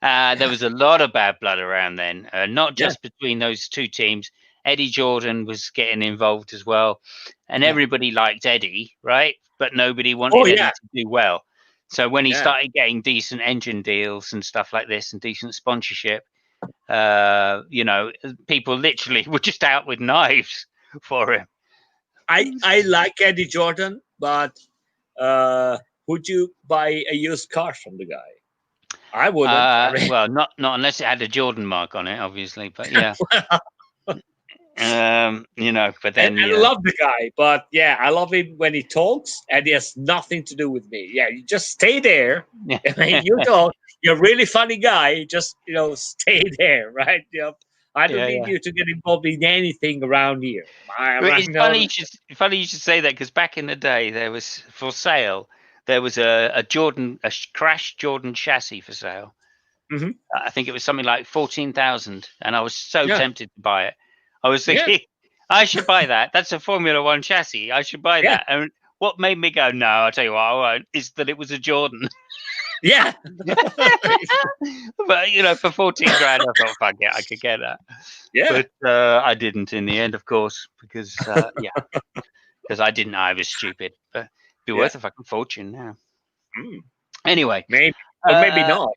There
yeah,
was a lot of bad blood around then, not
yeah,
just between those two teams. Eddie Jordan was getting involved as well, and
yeah.
everybody liked Eddie, right? But nobody
Oh
wanted Eddie
yeah,
to do well. So when he
yeah.
started getting decent engine deals and stuff like this and decent sponsorship, people literally were just out with knives for him.
I like Eddie Jordan, but uh, would you buy a used car from the guy? I wouldn't. I mean,
Well, not unless it had a Jordan mark on it, obviously. But yeah, But
and
then
I love the guy, but yeah, I love him when he talks, and he has nothing to do with me. Yeah, you just stay there.
yeah,
I mean, you talk. You're a really funny guy. Just stay there, right? I don't
yeah,
need
yeah.
you to get involved in anything around here.
But
Right
it's
now,
funny you should say that because back in the day there was for sale there was a Jordan crashed Jordan chassis for sale.
hmm
I think it was something like 14,000, and I was so
yeah,
tempted to buy it. I was
yeah,
thinking I should buy that. That's a Formula One chassis. I should buy
yeah,
that. And what made me go no? I'll tell you what I won't. Is that it was a Jordan.
yeah,
But for 14 grand, I thought, fuck it, I could get that.
yeah.
But I didn't in the end, of course, because because I didn't know I was stupid. But it'd be
Yeah.
worth a fucking fortune now.
Mm,
Anyway,
maybe, or maybe
uh,
not.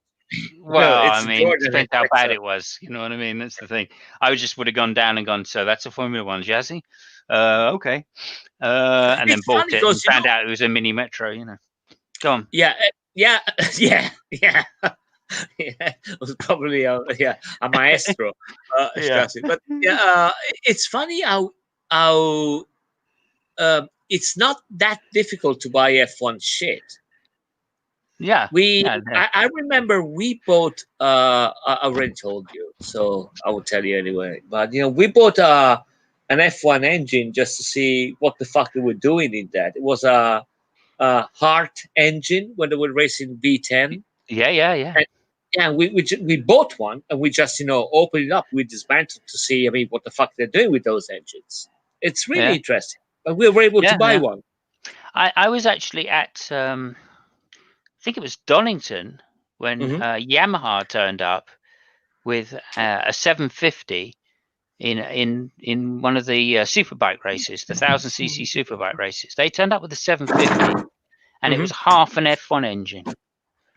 well, I
It's
mean,
Jordan
depends
and
how bad
Texas.
it was. You know what I mean? That's the thing. I just would have gone down and gone, so that's a Formula One chassis? Okay. And then
It's
bought
funny
it and
because
found out it was a mini metro, Go on.
yeah, yeah, yeah, yeah. Yeah, it was probably a maestro
Yeah.
chassis. But yeah, it's funny how how it's not that difficult to buy F1 shit.
Yeah,
We,
yeah,
I remember we bought. I already told you, so I will tell you anyway. But we bought an F1 engine just to see what the fuck they were doing in that. It was a Hart engine when they were racing V10.
yeah.
And yeah, we bought one and we just opened it up. We dismantled to see. I mean, what the fuck they're doing with those engines. It's really
Yeah,
interesting. And we were able to
yeah,
buy
yeah.
one.
I was actually at I think it was Donington when
Hmm.
Yamaha turned up with a 750 in one of the superbike races, the 1000cc superbike races. They turned up with a 750, and it
Hmm.
was half an F1 engine.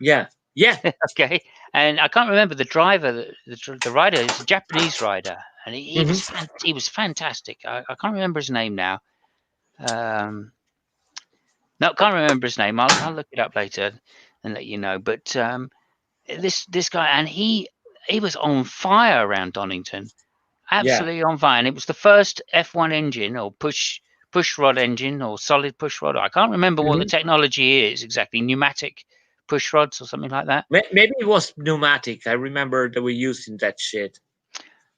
Yeah, yeah.
Okay, and I can't remember the driver, the rider. It's a Japanese rider, and
Hmm.
he was fantastic. I can't remember his name now. Um, no, can't remember his name. I'll look it up later and let you know. But this guy, and he was on fire around Donington,
Yeah.
absolutely on fire. And it was the first F1 engine or push rod engine or solid push rod. I can't remember what the
Hmm.
technology is exactly. Pneumatic push rods or something like that.
Maybe it was pneumatic. I remember that we used in that shit.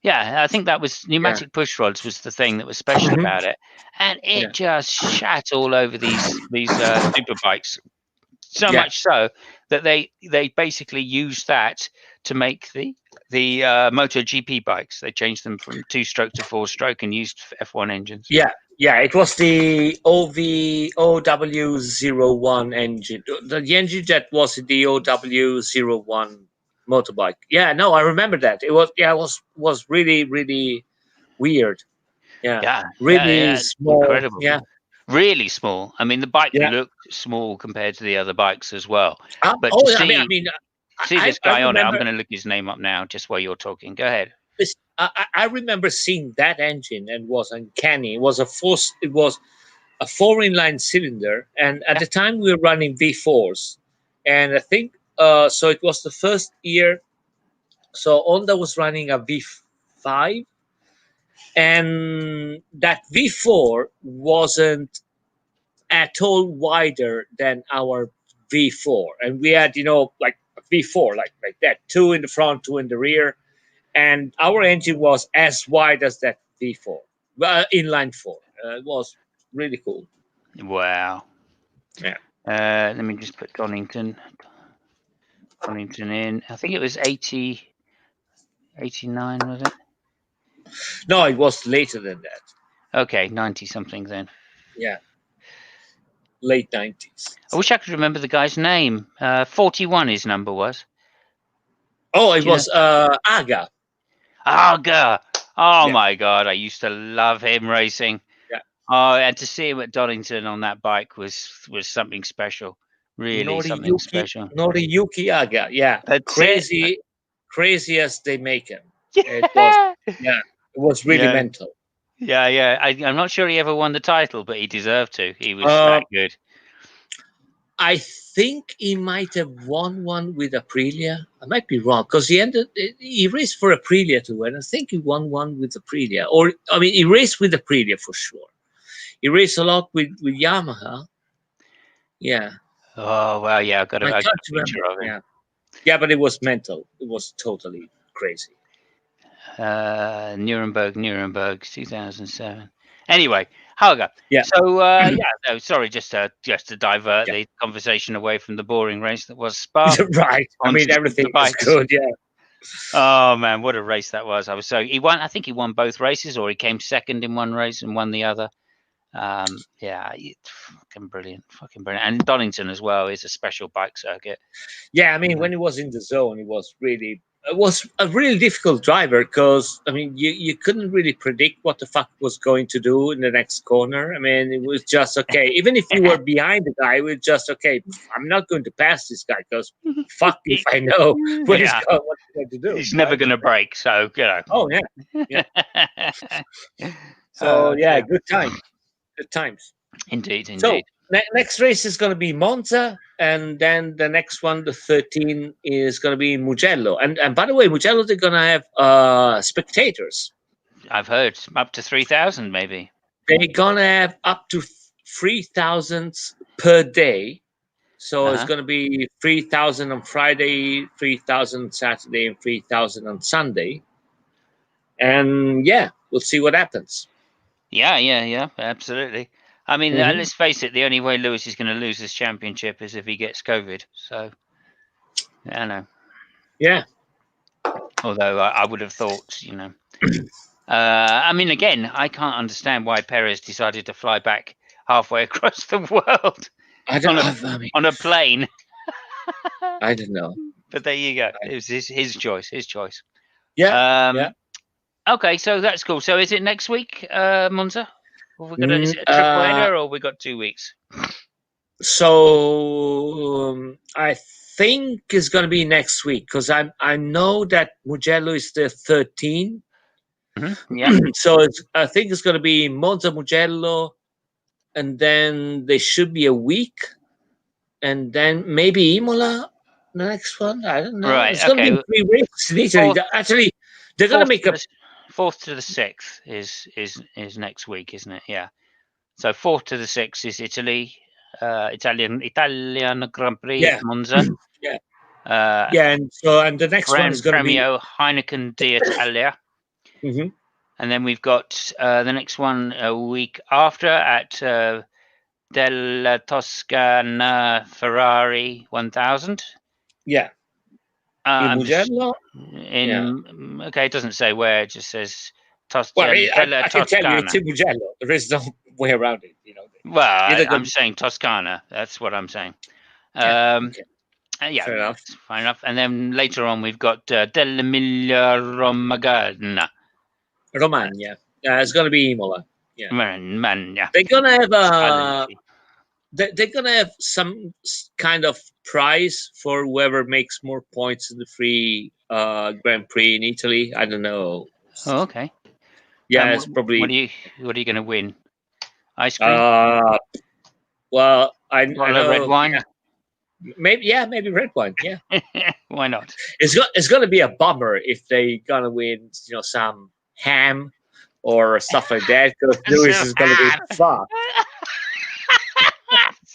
Yeah, I think that was
Yeah.
pneumatic push rods was the thing that was special
Hmm.
about it, and
Yeah.
it just shat all over these super bikes. So
Yeah.
much so that they basically used that to make the MotoGP bikes. They changed them from 2-stroke to 4-stroke and used F1 engines.
Yeah. Yeah. It was the OW01 engine. The engine that was the OW01 motorbike. Yeah. No, I remember that. It was. Yeah. It was really really weird. Yeah.
Yeah,
Really
yeah,
small.
incredible.
Yeah.
Really small. I mean, the bike
Yeah.
looked small compared to the other bikes as well. But to
Oh, I mean,
see this
I
guy on it, I'm
remember
going to look his name up now, just while you're talking. Go ahead.
this. I remember seeing that engine and it was uncanny. It was a force. It was a four inline cylinder, and at
Yeah,
the time we were running V4s, and I think so. It was the first year. So Honda was running a V5, and that V4 wasn't at all wider than our V4, and we had like a V4 like that, two in the front, two in the rear, and our engine was as wide as that V4, inline four. It was really cool.
wow.
Yeah.
Let me just put Donington in. I think it was 89, was it?
No, it was later than that.
Okay, 90 something then.
Yeah, late 90s.
I wish I could remember the guy's name. 41 his number was.
Oh, it
Do you know?
was Aga.
Arga! Oh
Yeah,
my God, I used to love him racing.
yeah.
Oh, and to see him at Donington on that bike was something special. Really something special.
Noriyuki Aga. Yeah,
That's it.
crazy as they make him. It was,
Yeah.
yeah, it was really
Yeah.
mental.
Yeah, yeah. I'm not sure he ever won the title, but he deserved to. He was
Uh,
that good.
I think he might have won one with Aprilia. I might be wrong because he raced for Aprilia too, and I think he won one with Aprilia. Or I mean, he raced with Aprilia for sure. He raced a lot with Yamaha. Yeah,
Oh well, yeah.
I
I got
can't
a
remember.
picture of him.
Yeah, yeah, but it was mental. It was totally crazy.
Nuremberg, 2007. Anyway, Helga.
Yeah,
So yeah, no, sorry, just to divert
yeah,
the conversation away from the boring race that was Spa
right. I
onto
mean, everything was
superbikes.
good. Yeah,
Oh man, what a race that was! He won. I think he won both races, or he came second in one race and won the other. Yeah, fucking brilliant. And Donington as well is a special bike circuit.
yeah. I mean,
Yeah.
when he was in the zone, it was a really difficult driver because I mean, you couldn't really predict what the fuck was going to do in the next corner. I mean, it was just okay. Even if you were behind the guy, it was just okay. I'm not going to pass this guy because fuck if I know
Yeah,
what he's going to do,
he's never
right?
going to break. So
Oh yeah, yeah. So
Oh
yeah,
dear.
good time, good times.
Indeed,
So
indeed.
next race is going to be Monza, and then the next one, the 13, is going to be Mugello. And by the way, Mugello they're going to have spectators.
I've heard up to 3,000, maybe.
they're gonna have up to 3,000 per day. So it's
Uh-huh.
gonna be 3,000 on Friday, 3,000 Saturday, and 3,000 on Sunday. And yeah, we'll see what happens.
Yeah, absolutely. I mean,
Mhm.
let's face it, the only way Lewis is going to lose this championship is if he gets COVID. So, I know.
Yeah.
Although I would have thought, I mean, again, I can't understand why Perez decided to fly back halfway across the world
I don't.
on a
I mean,
on a plane.
I don't know.
But there you go. It was his choice. His choice.
Yeah. Yeah.
Um, okay, so that's cool. So is it next week, Monza? Or we got is
Mm,
it a triple header or we got 2 weeks?
so I think it's gonna be next week because I know that Mugello is the 13.
Yeah.
So I think it's gonna be Monza, Mugello, and then there should be a week, and then maybe Imola. The next one, I don't know.
Right.
It's gonna be
Okay.
3 weeks in Italy.
Fourth,
Actually, they're gonna
fourth
make
to
a
the fourth to the sixth is next week, isn't it? Yeah. So fourth to the sixth is Italy, Italian Grand Prix
yeah,
Monza,
yeah,
uh,
yeah, and the next one
Gran
is gonna be.
Premio Heineken d'Italia,
Mhm.
and then we've got the next one a week after at Della Toscana Ferrari 1000.
Yeah, in
I'm just
Mugello. Yeah.
okay. It doesn't say where. It just says
Well,
Della
I can tell you, it's
Toscana.
in Mugello. There is no way around it.
Well,
Either
I'm
gonna.
saying Toscana. That's what I'm saying.
Yeah.
Um,
Okay.
yeah,
Fair enough.
that's fine enough. And then later on, we've got Dell'Emilia Romagna.
Romagna. Yeah, it's gonna be Imola. Yeah.
Man, yeah.
They're gonna have
Scalenti.
they're gonna have some kind of prize for whoever makes more points in the free Grand Prix in Italy. I don't know.
Oh, okay.
Yeah,
And
it's probably
what are you going to win? Ice cream?
uh well I
Bottle of red
know,
wine?
yeah. Maybe red wine. Yeah.
Why not?
It's gonna be a bummer if they gonna win, some ham or stuff like that, because Lewis
Some
is gonna be
ham.
fucked.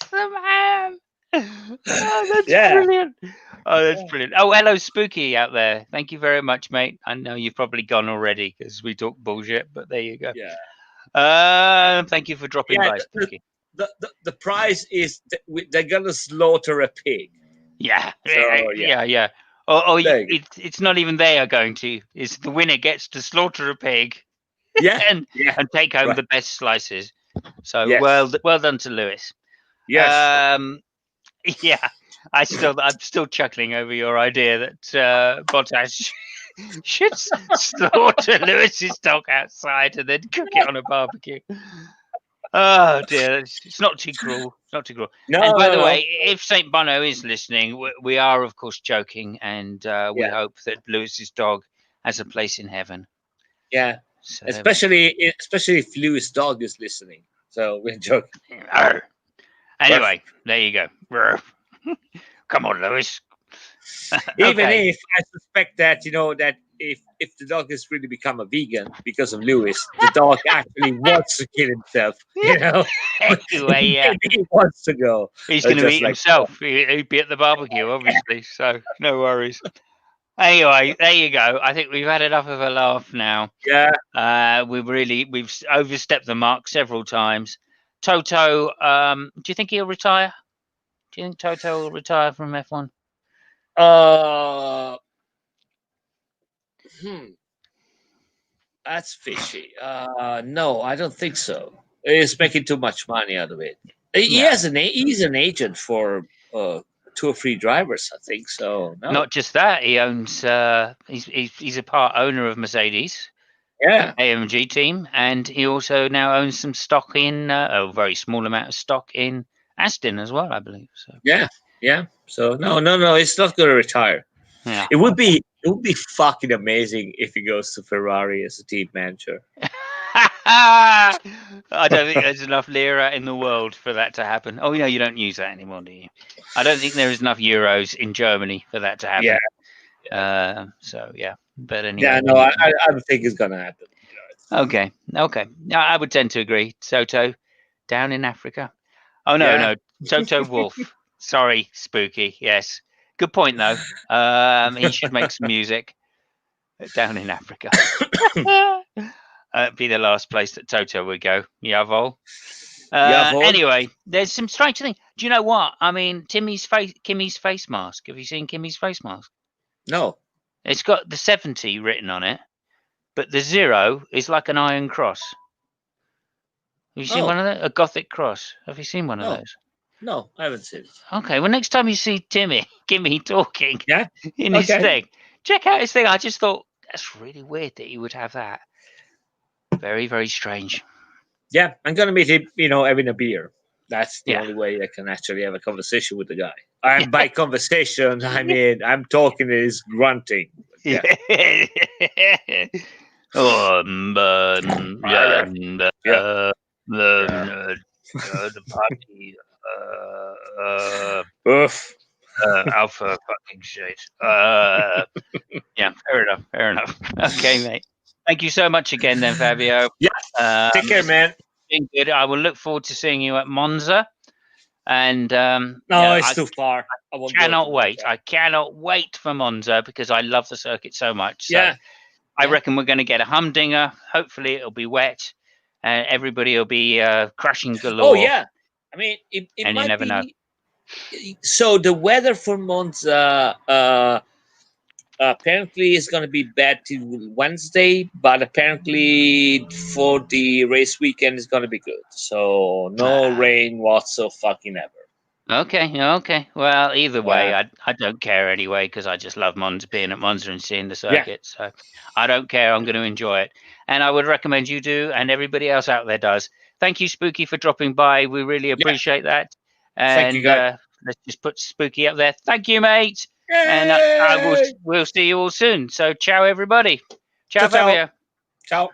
Some ham. Oh, that's
Yeah.
brilliant. Oh, that's
Yeah.
brilliant. Oh, hello, Spooky out there. Thank you very much, mate. I know you've probably gone already because we talk bullshit, but there you go.
Yeah.
Thank you for dropping
Yeah.
by, Spooky.
The prize is that they're gonna slaughter a pig.
Yeah,
So yeah,
yeah. Or
there you go.
it's not even they are going to. It's the winner gets to slaughter a pig
Yeah,
and
yeah,
take home
right.
the best slices. So
Yes,
well done to Lewis.
yes.
Yeah, I'm still chuckling over your idea that Bottas should slaughter Lewis's dog outside and then cook it on a barbecue. Oh dear, it's not too cruel. It's not too cruel.
No,
And by
no,
the
no.
way, if Saint Bono is listening, we are of course joking, and we
Yeah,
hope that Lewis's dog has a place in heaven.
yeah.
So there we
Especially if Lewis' dog is listening. So we're joking.
go. Arr. Anyway, there you go. Arr. Come on, Lewis.
Even
Okay.
if I suspect that that if the dog has really become a vegan because of Lewis, the dog actually wants to kill himself.
Anyway, yeah.
Maybe he wants to go.
He's going to
Just
eat
like,
himself. He'd be at the barbecue, obviously. So no worries. Anyway, there you go. I think we've had enough of a laugh now.
yeah.
We've overstepped the mark several times. Toto, do you think he'll retire? Do you think Toto will retire from F1?
Uh, hmm, that's fishy. No, I don't think so. He's making too much money out of it.
Yeah.
He's an agent for 2 or 3 drivers, I think. So no.
Not just that, he owns. He's a part owner of Mercedes
Yeah.
AMG team, and he also now owns some stock in a very small amount of stock in Aston as well, I believe. So
Yeah. Yeah. So no. He's not going to retire.
yeah.
It would be fucking amazing if he goes to Ferrari as a team manager.
I don't think there's enough lira in the world for that to happen. Oh, no, you don't use that anymore, do you? I don't think there is enough euros in Germany for that to happen.
Yeah.
So yeah, but anyway.
Yeah. No, I don't think it's going to happen.
Okay. Okay. No, I would tend to agree. Soto, down in Africa. Oh no,
Yeah,
no. Toto Wolf. Sorry, Spooky. Yes. Good point though. He should make some music down in Africa. Be the last place that Toto would go. Yavol.
Jawohl.
Anyway, there's some strange thing. Do you know what? I mean, Kimmy's face mask. Have you seen Kimmy's face mask?
No.
It's got the 70 written on it, but the 0 is like an iron cross. Have you seen one
Oh,
of those? A Gothic cross. Have you seen one of
no.
those?
No, I haven't seen it.
Okay, well, next time you see Kimmy talking
Yeah.
in his
Okay.
thing, check out his thing. I just thought that's really weird that he would have that. Very, very strange.
Yeah, I'm gonna meet him. Having a beer. That's the
Yeah.
only way I can actually have a conversation with the guy. And by conversation, I mean I'm talking is grunting. Yeah.
Oh,
Yeah. Yeah. Yeah.
the party,
Oof.
alpha fucking shit. Yeah, fair enough. Fair enough. Okay, mate. Thank you so much again, then, Fabio.
Yeah. Take care,
It's
man.
been good. I will look forward to seeing you at Monza, and
No,
yeah,
it's
I
too far. I won't go to
cannot wait.
Monza.
I cannot wait for Monza because I love the circuit so much. So
Yeah.
I
Yeah.
reckon we're going to get a humdinger. Hopefully, it'll be wet, and everybody will be crashing galore.
Oh yeah. I mean, it
And you
might
never know.
be. So the weather for Monza apparently is going to be bad till Wednesday, but apparently for the race weekend is going to be good. So no rain whatsoever. Fucking ever.
Okay. Well, either way,
Yeah.
I don't care anyway because I just love Monza, being at Monza and seeing the
Yeah.
circuit. So I don't care. I'm going to enjoy it, and I would recommend you do, and everybody else out there does. Thank you, Spooky, for dropping by. We really
Yeah.
appreciate that.
Thank you,
And
guys.
let's just put Spooky up there. Thank you, mate. And
Yay!
we'll see you all soon. So ciao, everybody.
Ciao,
Ciao,
ciao.
Fabio.
Ciao.